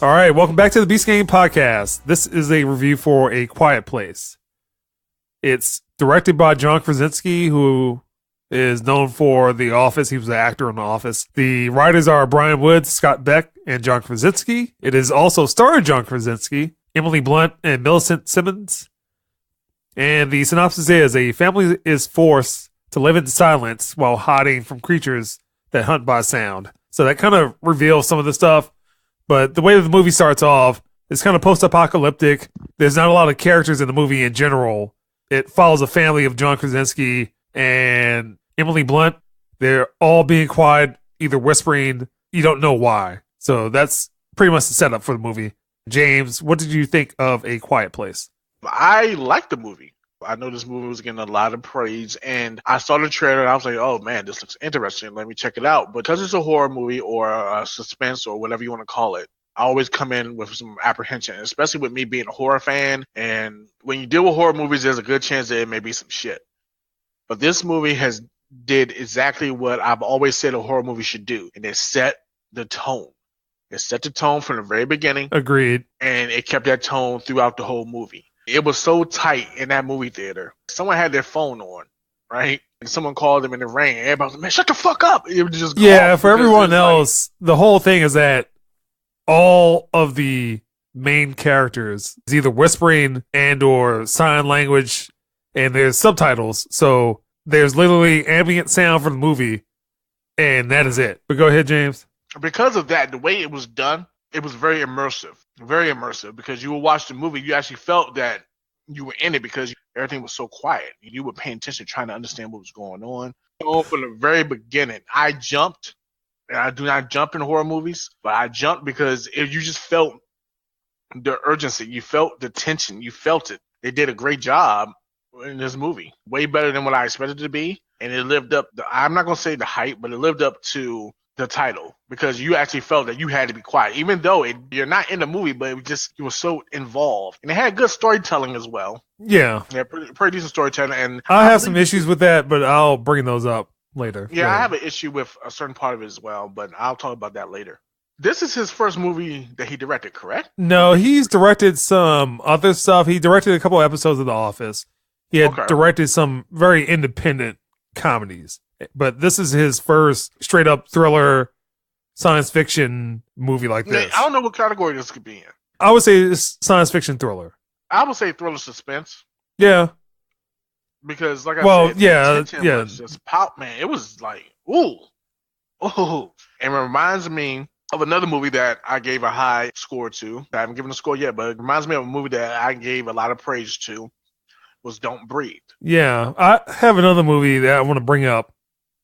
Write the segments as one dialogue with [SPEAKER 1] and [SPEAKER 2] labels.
[SPEAKER 1] All right, welcome back to the Beast Game Podcast. This is a review for A Quiet Place. It's directed by John Krasinski, who is known for The Office. He was an actor in The Office. The writers are Brian Wood, Scott Beck, and John Krasinski. It is also starring John Krasinski, Emily Blunt, and Millicent Simmons. And the synopsis is a family is forced to live in silence while hiding from creatures that hunt by sound. So that kind of reveals some of the stuff. But the way the movie starts off, it's kind of post-apocalyptic. There's not a lot of characters in the movie in general. It follows a family of John Krasinski and Emily Blunt. They're all being quiet, either whispering. You don't know why. So that's pretty much the setup for the movie. James, what did you think of A Quiet Place?
[SPEAKER 2] I liked the movie. I know this movie was getting a lot of praise, and I saw the trailer and I was like, oh man, this looks interesting. Let me check it out. But because it's a horror movie or a suspense or whatever you want to call it, I always come in with some apprehension, especially with me being a horror fan. And when you deal with horror movies, there's a good chance that it may be some shit. But this movie did exactly what I've always said a horror movie should do, and it set the tone. It set the tone from the very beginning.
[SPEAKER 1] Agreed.
[SPEAKER 2] And it kept that tone throughout the whole movie. It was so tight in that movie theater. Someone had their phone on, right? And someone called them and it rang. Everybody was like, man, shut the fuck up. It would just
[SPEAKER 1] for everyone else, the whole thing is that all of the main characters is either whispering and or sign language, and there's subtitles. So there's literally ambient sound for the movie, and that is it. But go ahead, James.
[SPEAKER 2] Because of that, the way it was done, it was very immersive, because you would watch the movie, you actually felt that you were in it because everything was so quiet. You were paying attention, trying to understand what was going on. So from the very beginning, I jumped, and I do not jump in horror movies, but I jumped because you just felt the urgency. You felt the tension. You felt it. They did a great job in this movie, way better than what I expected it to be, and it lived up. I'm not going to say the hype, but it lived up to the title, because you actually felt that you had to be quiet, even though you're not in the movie, but you were so involved, and it had good storytelling as well.
[SPEAKER 1] Yeah,
[SPEAKER 2] pretty decent storytelling. And
[SPEAKER 1] I have some issues with that, but I'll bring those up later.
[SPEAKER 2] Yeah, I have an issue with a certain part of it as well, but I'll talk about that later. This is his first movie that he directed, correct?
[SPEAKER 1] No, he's directed some other stuff. He directed a couple episodes of The Office. He had directed some very independent comedies. But this is his first straight up thriller science fiction movie like this.
[SPEAKER 2] I don't know what category this could be in.
[SPEAKER 1] I would say it's science fiction thriller.
[SPEAKER 2] I would say thriller suspense.
[SPEAKER 1] Yeah.
[SPEAKER 2] Because like I said,
[SPEAKER 1] yeah.
[SPEAKER 2] Was just pop, man. It was like, ooh. And it reminds me of another movie that I gave a high score to. I haven't given a score yet, but it reminds me of a movie that I gave a lot of praise to, was Don't Breathe.
[SPEAKER 1] Yeah. I have another movie that I want to bring up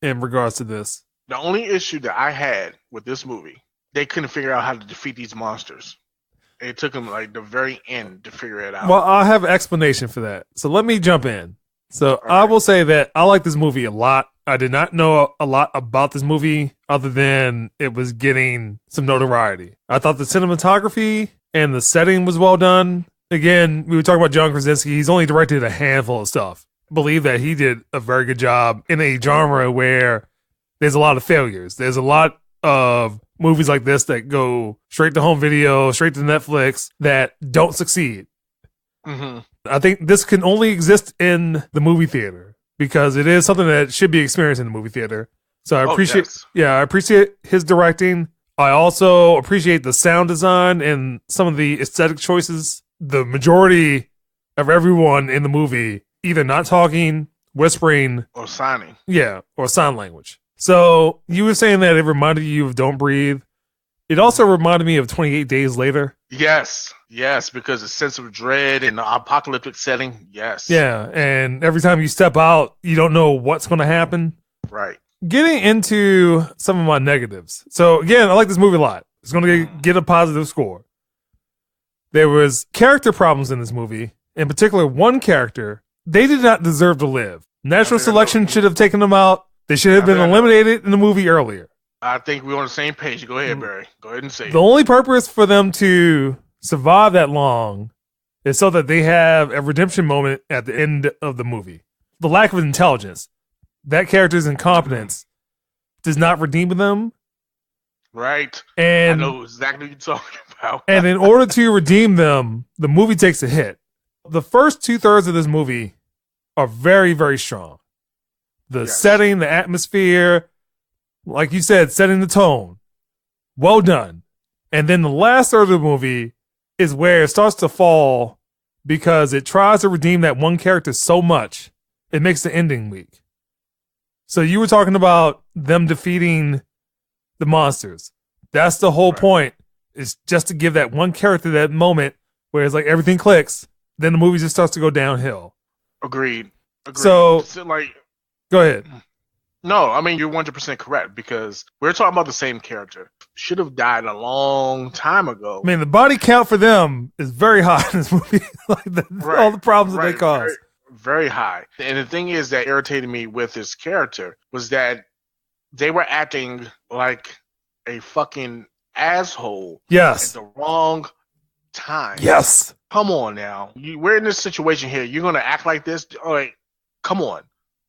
[SPEAKER 1] in regards to this.
[SPEAKER 2] The only issue that I had with this movie, they couldn't figure out how to defeat these monsters. It took them like the very end to figure it out.
[SPEAKER 1] Well, I have an explanation for that. So let me jump in. So I will say that I like this movie a lot. I did not know a lot about this movie other than it was getting some notoriety. I thought the cinematography and the setting was well done. Again, we were talking about John Krasinski. He's only directed a handful of stuff. Believe that he did a very good job in a genre where there's a lot of failures. There's a lot of movies like this that go straight to home video, straight to Netflix, that don't succeed.
[SPEAKER 2] Mm-hmm.
[SPEAKER 1] I think this can only exist in the movie theater because it is something that should be experienced in the movie theater. So I appreciate his directing. I also appreciate the sound design and some of the aesthetic choices. The majority of everyone in the movie either not talking, whispering,
[SPEAKER 2] or signing.
[SPEAKER 1] Yeah, or sign language. So you were saying that it reminded you of Don't Breathe. It also reminded me of 28 Days Later.
[SPEAKER 2] Yes, because the sense of dread in the apocalyptic setting, yes.
[SPEAKER 1] Yeah, and every time you step out, you don't know what's going to happen.
[SPEAKER 2] Right.
[SPEAKER 1] Getting into some of my negatives. So again, I like this movie a lot. It's going to get a positive score. There was character problems in this movie. In particular, one character, they did not deserve to live. Natural selection should have taken them out. They should have been eliminated in the movie earlier.
[SPEAKER 2] I think we're on the same page. Go ahead, Barry. Go ahead and say it.
[SPEAKER 1] The only purpose for them to survive that long is so that they have a redemption moment at the end of the movie. The lack of intelligence, that character's incompetence, does not redeem them.
[SPEAKER 2] Right. I
[SPEAKER 1] And
[SPEAKER 2] know exactly what you're talking about.
[SPEAKER 1] and in order to redeem them, the movie takes a hit. The first 2/3 of this movie are very, very strong. The
[SPEAKER 2] Yes.
[SPEAKER 1] setting, the atmosphere, like you said, setting the tone. Well done. And then the last third of the movie is where it starts to fall because it tries to redeem that one character so much, it makes the ending weak. So you were talking about them defeating the monsters. That's the whole point, is just to give that one character that moment where it's like everything clicks, then the movie just starts to go downhill.
[SPEAKER 2] Agreed.
[SPEAKER 1] So
[SPEAKER 2] like,
[SPEAKER 1] go ahead.
[SPEAKER 2] no, I mean, you're 100% correct because we're talking about the same character. Should have died a long time ago.
[SPEAKER 1] I mean, the body count for them is very high in this movie. All the problems that they cause.
[SPEAKER 2] Very high. And the thing is that irritated me with this character was that they were acting like a fucking asshole
[SPEAKER 1] Yes.
[SPEAKER 2] at the wrong time.
[SPEAKER 1] Yes.
[SPEAKER 2] Come on now. We're in this situation here. You're going to act like this? All right. Come on.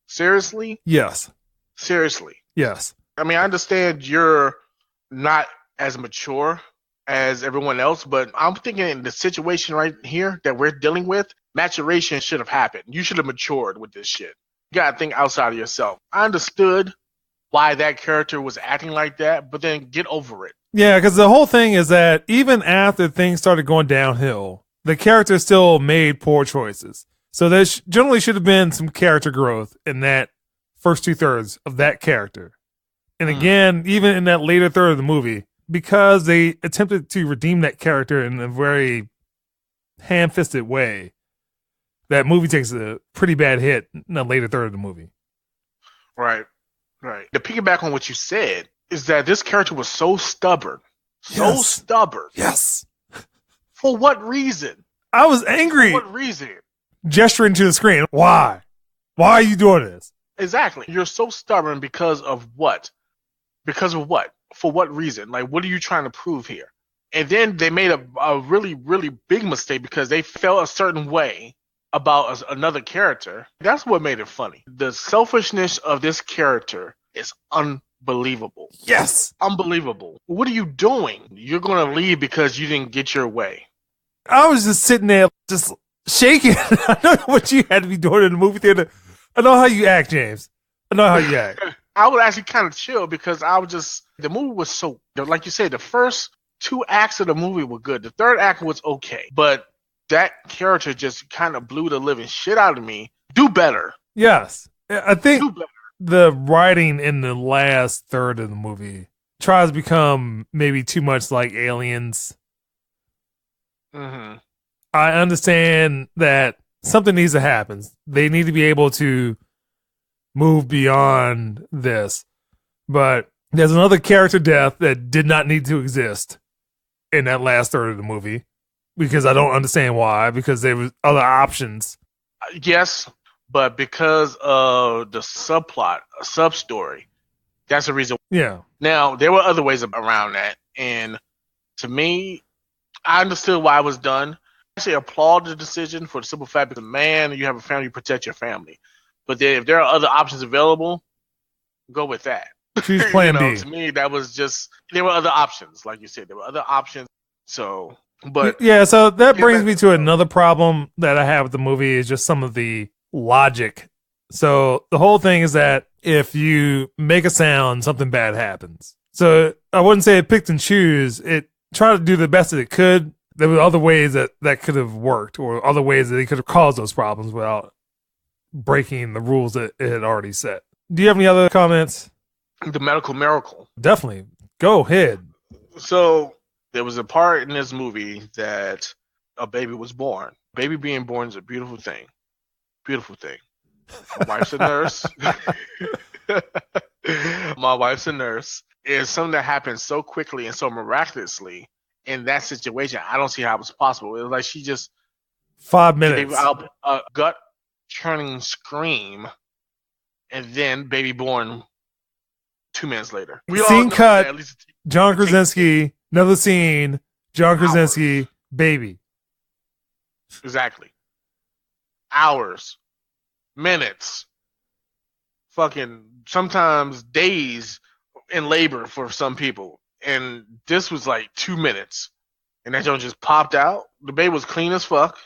[SPEAKER 2] Seriously?
[SPEAKER 1] Yes.
[SPEAKER 2] Seriously.
[SPEAKER 1] Yes.
[SPEAKER 2] I mean, I understand you're not as mature as everyone else, but I'm thinking in the situation right here that we're dealing with, maturation should have happened. You should have matured with this shit. You got to think outside of yourself. I understood why that character was acting like that, but then get over it.
[SPEAKER 1] Yeah, because the whole thing is that even after things started going downhill, the character still made poor choices. So there generally should have been some character growth in that first 2/3 of that character. And again, even in that later third of the movie, because they attempted to redeem that character in a very ham-fisted way, that movie takes a pretty bad hit in the later third of the movie.
[SPEAKER 2] Right. To piggyback on what you said is that this character was so stubborn. So stubborn.
[SPEAKER 1] Yes.
[SPEAKER 2] For what reason?
[SPEAKER 1] I was angry.
[SPEAKER 2] For what reason?
[SPEAKER 1] Gesturing to the screen. Why? Why are you doing this?
[SPEAKER 2] Exactly. You're so stubborn because of what? Because of what? For what reason? Like, what are you trying to prove here? And then they made a really, really big mistake because they felt a certain way about another character. That's what made it funny. The selfishness of this character is unbelievable.
[SPEAKER 1] Yes.
[SPEAKER 2] Unbelievable. What are you doing? You're going to leave because you didn't get your way.
[SPEAKER 1] I was just sitting there, just shaking. I know what you had to be doing in the movie theater. I know how you act, James. I know how you act.
[SPEAKER 2] I was actually kind of chill because the movie was so, like you said, the first 2 acts of the movie were good. The third act was okay. But that character just kind of blew the living shit out of me. Do better.
[SPEAKER 1] Yes. I think the writing in the last third of the movie tries to become maybe too much like Aliens.
[SPEAKER 2] Mm-hmm.
[SPEAKER 1] I understand that something needs to happen. They need to be able to move beyond this. But there's another character death that did not need to exist in that last third of the movie. Because I don't understand why. Because there was other options.
[SPEAKER 2] Yes, but because of the subplot, a sub-story, that's the reason.
[SPEAKER 1] Yeah.
[SPEAKER 2] Now, there were other ways around that. And to me, I understood why it was done. I actually applaud the decision for the simple fact that, man, you have a family, you protect your family. But then if there are other options available, go with that.
[SPEAKER 1] Choose plan B.
[SPEAKER 2] To me, that was just, there were other options. Like you said, there were other options. So, but.
[SPEAKER 1] Yeah, so that brings me to another problem that I have with the movie is just some of the logic. So the whole thing is that if you make a sound, something bad happens. So I wouldn't say it picked and choose. It tried to do the best that it could. There were other ways that could have worked or other ways that it could have caused those problems without breaking the rules that it had already set. Do you have any other comments?
[SPEAKER 2] The medical miracle.
[SPEAKER 1] Definitely. Go ahead.
[SPEAKER 2] So there was a part in this movie that a baby was born. Baby being born is a beautiful thing. Beautiful thing. My wife's a nurse. My wife's a nurse. It's something that happened so quickly and so miraculously in that situation. I don't see how it was possible. It was like she just
[SPEAKER 1] 5 minutes.
[SPEAKER 2] gave out a gut-churning scream, and then baby born 2 minutes later.
[SPEAKER 1] Scene cut. John Krasinski. Another scene. John Krasinski. Baby.
[SPEAKER 2] Exactly. Hours. Minutes. Fucking sometimes days in labor for some people. and this was like 2 minutes, and that joint just popped out. The baby was clean as fuck.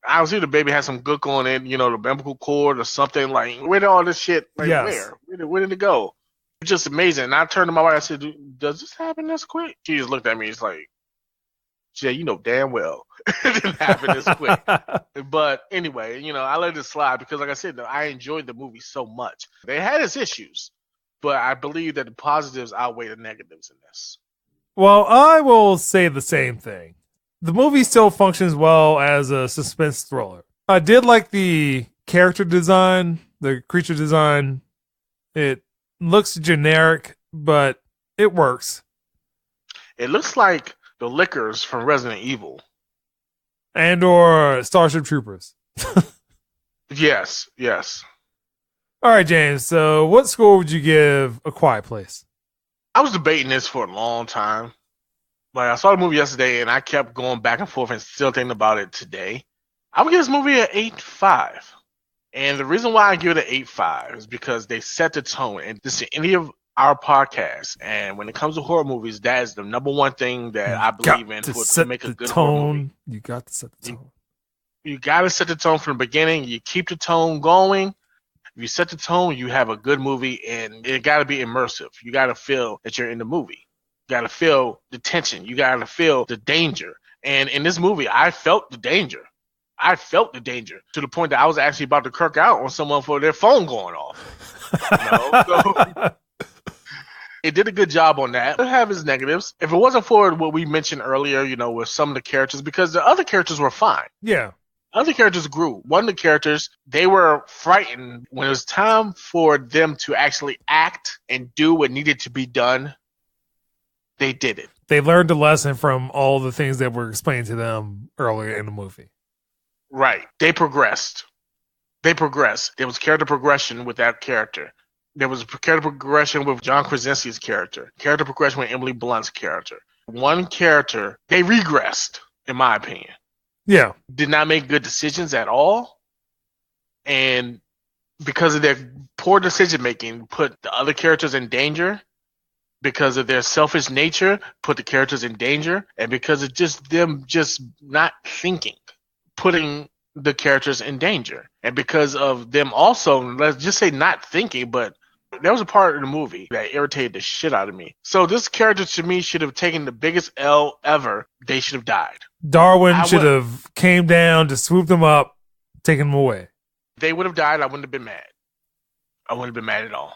[SPEAKER 2] I was the baby had some gook on it, the umbilical cord or something. Like, where did all this shit? Like,
[SPEAKER 1] Yes.
[SPEAKER 2] where did it go? It's just amazing. And I turned to my wife. I said, "Does this happen this quick?" She just looked at me. It's like, "Yeah, you know damn well it didn't happen this quick." But anyway, I let it slide because, like I said, I enjoyed the movie so much. They had its issues, but I believe that the positives outweigh the negatives in this.
[SPEAKER 1] Well, I will say the same thing. The movie still functions well as a suspense thriller. I did like the character design, the creature design. It looks generic, but it works.
[SPEAKER 2] It looks like the liquors from Resident Evil.
[SPEAKER 1] And or Starship Troopers.
[SPEAKER 2] Yes.
[SPEAKER 1] All right, James. So what score would you give A Quiet Place?
[SPEAKER 2] I was debating this for a long time. Like, I saw the movie yesterday, and I kept going back and forth and still thinking about it today. I would give this movie an 8.5. And the reason why I give it an 8.5 is because they set the tone. And this is any of our podcasts. And when it comes to horror movies, that is the number one thing that I believe in to make a good horror movie.
[SPEAKER 1] You got to set the tone.
[SPEAKER 2] You got to set the tone from the beginning. You keep the tone going. If you set the tone, you have a good movie, and it got to be immersive. You got to feel that you're in the movie. You got to feel the tension. You got to feel the danger. And in this movie, I felt the danger. I felt the danger to the point that I was actually about to kirk out on someone for their phone going off. So it did a good job on that. It have its negatives. If it wasn't for what we mentioned earlier, with some of the characters, because the other characters were fine.
[SPEAKER 1] Yeah.
[SPEAKER 2] Other characters grew. One of the characters, they were frightened when it was time for them to actually act and do what needed to be done. They did it.
[SPEAKER 1] They learned a lesson from all the things that were explained to them earlier in the movie.
[SPEAKER 2] Right. They progressed. There was character progression with that character. There was character progression with John Krasinski's character. Character progression with Emily Blunt's character. One character, they regressed, in my opinion.
[SPEAKER 1] Yeah.
[SPEAKER 2] Did not make good decisions at all. And because of their poor decision making, put the other characters in danger. Because of their selfish nature, put the characters in danger. And because of just them just not thinking, putting the characters in danger. And because of them also, let's just say not thinking, but there was a part of the movie that irritated the shit out of me. So this character to me should have taken the biggest L ever. They should have died.
[SPEAKER 1] Darwin should have came down to swoop them up, taken them away.
[SPEAKER 2] They would have died. I wouldn't have been mad. I wouldn't have been mad at all.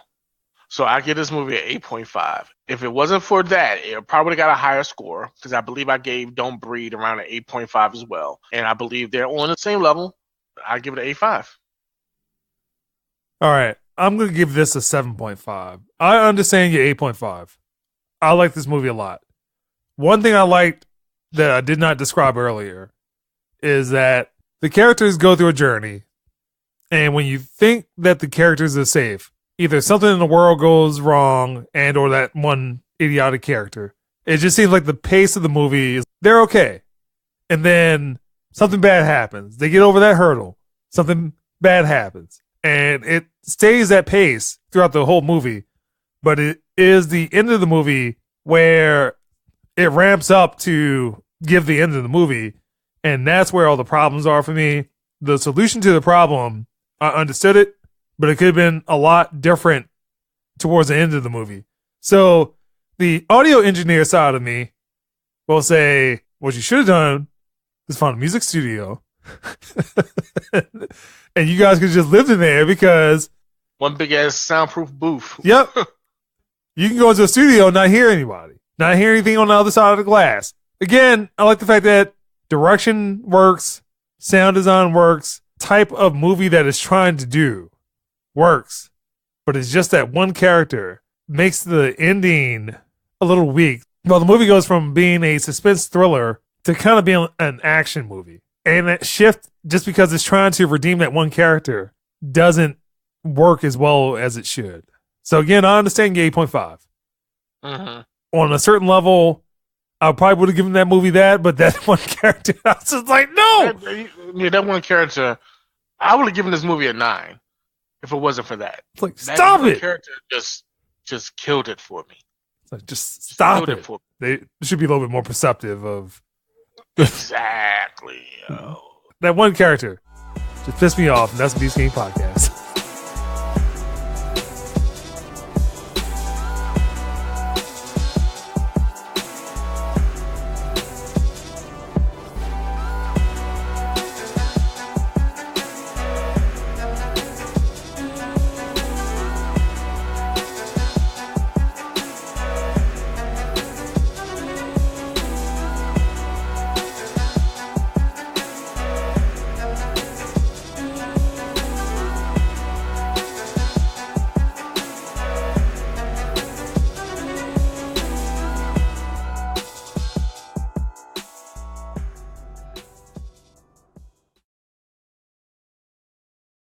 [SPEAKER 2] So I give this movie an 8.5. If it wasn't for that, it probably would have got a higher score because I believe I gave Don't Breathe around an 8.5 as well. And I believe they're on the same level. I give it an 8.5.
[SPEAKER 1] All right. I'm going to give this a 7.5. I understand your 8.5. I like this movie a lot. One thing I liked that I did not describe earlier is that the characters go through a journey. And when you think that the characters are safe, either something in the world goes wrong and or that one idiotic character. It just seems like the pace of the movie is they're okay. And then something bad happens. They get over that hurdle. Something bad happens. And it stays at pace throughout the whole movie. But it is the end of the movie where it ramps up to give the end of the movie. And that's where all the problems are for me. The solution to the problem, I understood it. But it could have been a lot different towards the end of the movie. So the audio engineer side of me will say, what you should have done is find a music studio. And you guys could just live in there because...
[SPEAKER 2] one big ass soundproof booth.
[SPEAKER 1] Yep. You can go into a studio and not hear anybody. Not hear anything on the other side of the glass. Again, I like the fact that direction works, sound design works, type of movie that it's trying to do works, but it's just that one character makes the ending a little weak. Well, the movie goes from being a suspense thriller to kind of being an action movie. And that shift, just because it's trying to redeem that one character, doesn't work as well as it should. So again, I understand your 8.5.
[SPEAKER 2] Mm-hmm.
[SPEAKER 1] On a certain level, I probably would have given that movie that, but that one character, I was just like, no!
[SPEAKER 2] That one character, I would have given this movie a 9. If it wasn't for that.
[SPEAKER 1] It's like, stop it!
[SPEAKER 2] Character just killed it for me.
[SPEAKER 1] It's like, just stop
[SPEAKER 2] Killed
[SPEAKER 1] it.
[SPEAKER 2] for-
[SPEAKER 1] They should be a little bit more perceptive of
[SPEAKER 2] Exactly. Yo.
[SPEAKER 1] that one character. Just pissed me off, and that's the Beast King Podcast.